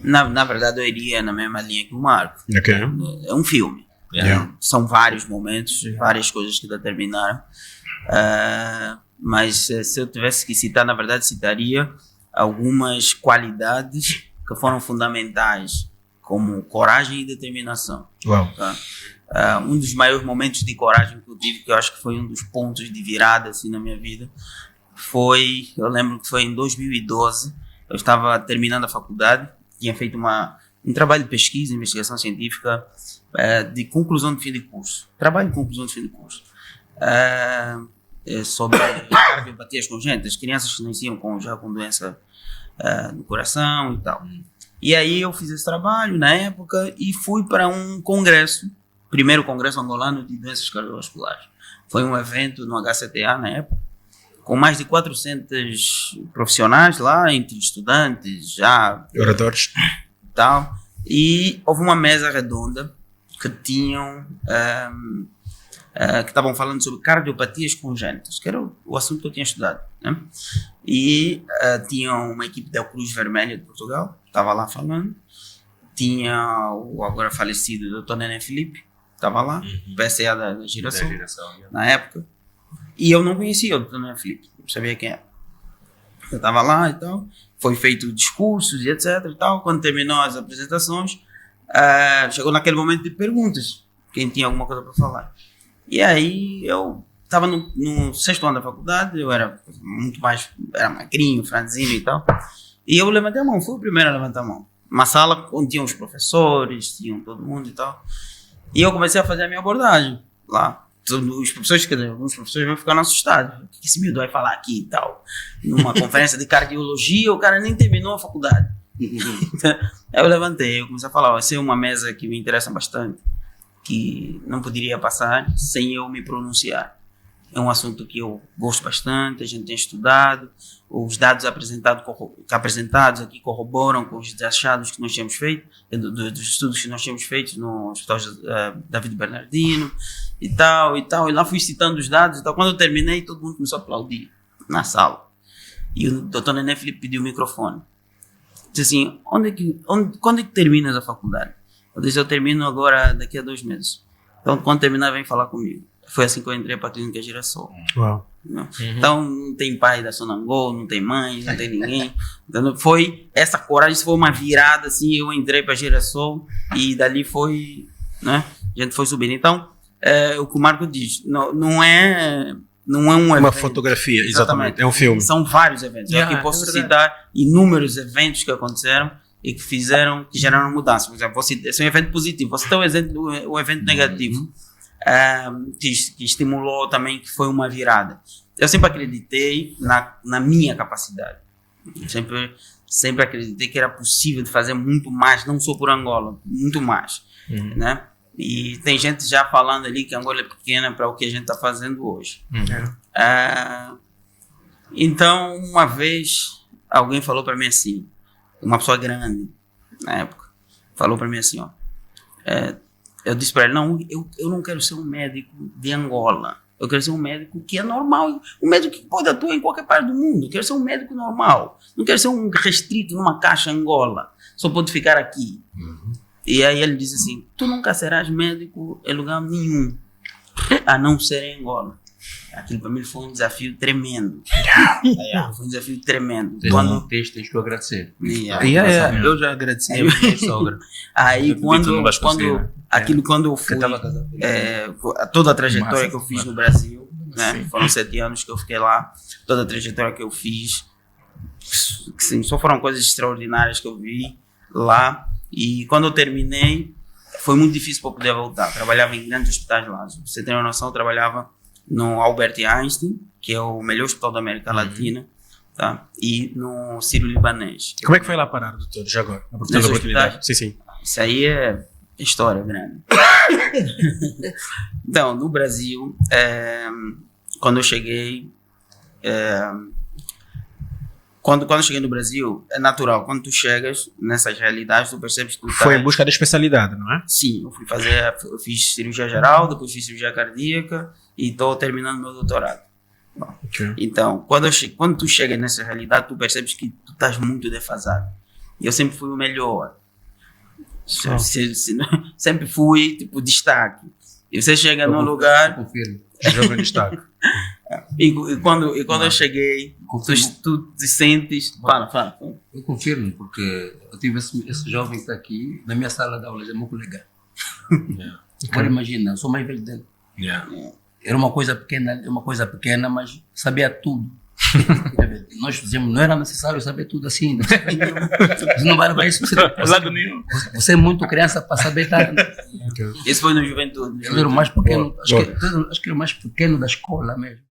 Na verdade, eu iria na mesma linha que o Marco. Ok. É um filme. Yeah. São vários momentos, várias coisas que determinaram. Mas se eu tivesse que citar, na verdade, citaria algumas qualidades que foram fundamentais, como coragem e determinação. Uau. Tá? Um dos maiores momentos de coragem que eu tive, que eu acho que foi um dos pontos de virada assim, na minha vida, eu lembro que foi em 2012, eu estava terminando a faculdade, tinha feito um trabalho de pesquisa, investigação científica, de conclusão de fim de curso. Trabalho de conclusão de fim de curso. Sobre cardiopatias congênitas, crianças que nasciam já com doença no coração e tal. E aí eu fiz esse trabalho na época e fui para um congresso, primeiro congresso angolano de doenças cardiovasculares. Foi um evento no HCTA na época, com mais de 400 profissionais lá, entre estudantes, oradores e tal. E houve uma mesa redonda que tinham que estavam falando sobre cardiopatias congênitas, que era o assunto que eu tinha estudado, né? E tinham uma equipe da Cruz Vermelha de Portugal, estava lá falando, tinha o agora falecido Dr. Nené Filipe, estava lá, PSA da Girassol, na época, e eu não conhecia o Dr. Nené Filipe, não sabia quem era. Eu estava lá e tal, foi feito discursos e etc e tal. Quando terminou as apresentações, chegou naquele momento de perguntas, quem tinha alguma coisa para falar. E aí eu estava no sexto ano da faculdade, eu era magrinho, franzino e tal, e eu levantei a mão, fui o primeiro a levantar a mão. Uma sala onde tinham os professores, tinham todo mundo e tal, e eu comecei a fazer a minha abordagem lá. Alguns professores vão ficar assustados, o que esse miúdo vai falar aqui e tal, numa conferência de cardiologia, o cara nem terminou a faculdade. Aí eu levantei, eu comecei a falar, essa é uma mesa que me interessa bastante, que não poderia passar sem eu me pronunciar. É um assunto que eu gosto bastante, a gente tem estudado, os dados apresentados aqui corroboram com os achados que nós tínhamos feito, dos estudos que nós tínhamos feito no Hospital David Bernardino e tal, e lá fui citando os dados e tal. Quando eu terminei, todo mundo começou a aplaudir na sala. E o Dr. Nené Filipe pediu o microfone. Disse assim, quando é que terminas a faculdade? Eu disse, eu termino agora daqui a 2 meses. Então, quando terminar, vem falar comigo. Foi assim que eu entrei para a Clínica Girassol. Uau. Então, não tem pai da Sonangol, não tem mãe, não tem ninguém. Então, foi essa coragem, foi uma virada, assim, eu entrei para a Girassol e dali foi, né, a gente foi subindo. Então, o que o Marco diz, não é um evento. Uma fotografia, exatamente. É um filme. São vários eventos. Eu aqui posso citar inúmeros eventos que aconteceram e que geraram mudança. Por exemplo, esse é um evento positivo. Você tem um evento negativo. Que estimulou também, que foi uma virada. Eu sempre acreditei na minha capacidade. Sempre acreditei que era possível de fazer muito mais, não só por Angola, muito mais, né? E tem gente já falando ali que Angola é pequena para o que a gente está fazendo hoje. Então, uma vez, alguém falou para mim assim, uma pessoa grande, na época, falou para mim assim, ó, eu disse para ele, não, eu não quero ser um médico de Angola. Eu quero ser um médico que é normal. Um médico que pode atuar em qualquer parte do mundo. Eu quero ser um médico normal. Não quero ser um restrito numa caixa Angola. Só pode ficar aqui. E aí ele disse assim, tu nunca serás médico em lugar nenhum, a não ser em Angola. Aquilo para mim foi um desafio tremendo. Foi um desafio tremendo. Quando tens que agradecer. Eu já agradeci a minha sogra. Aí quando eu fui, toda a trajetória que eu fiz no Brasil, né? Foram 7 anos que eu fiquei lá, toda a trajetória que eu fiz, sim, só foram coisas extraordinárias que eu vi lá. E quando eu terminei, foi muito difícil para poder voltar. Trabalhava em grandes hospitais lá. Pra você ter uma noção, eu trabalhava no Albert Einstein, que é o melhor hospital da América Latina, tá? E no Sírio-Libanês. Como é que foi lá parar, doutor, já agora? Na oportunidade. Sim. Isso aí é história grande. Então, no Brasil, quando eu cheguei... Quando eu cheguei no Brasil, é natural. Quando tu chegas nessas realidades, tu percebes que tu foi em busca da especialidade, não é? Sim, eu fiz cirurgia geral, depois fiz cirurgia cardíaca e estou terminando meu doutorado. Okay. Então, quando tu chega nessa realidade, tu percebes que tu estás muito defasado. E eu sempre fui o melhor. Sempre fui, tipo, destaque. E você chega num lugar... Confirmo. Jovem destaque. E quando eu cheguei, tu te sentes... Fala. Eu confirmo, porque eu tive esse jovem que está aqui na minha sala de aulas, é muito legal. Agora imagina, eu sou mais velho dele. Era uma coisa pequena, mas sabia tudo. Nós fizemos, não era necessário saber tudo assim. Você não vai levar isso. Você é muito criança para saber tanto. Esse foi no Juventude. Eu era o mais pequeno, acho que era o mais pequeno da escola mesmo.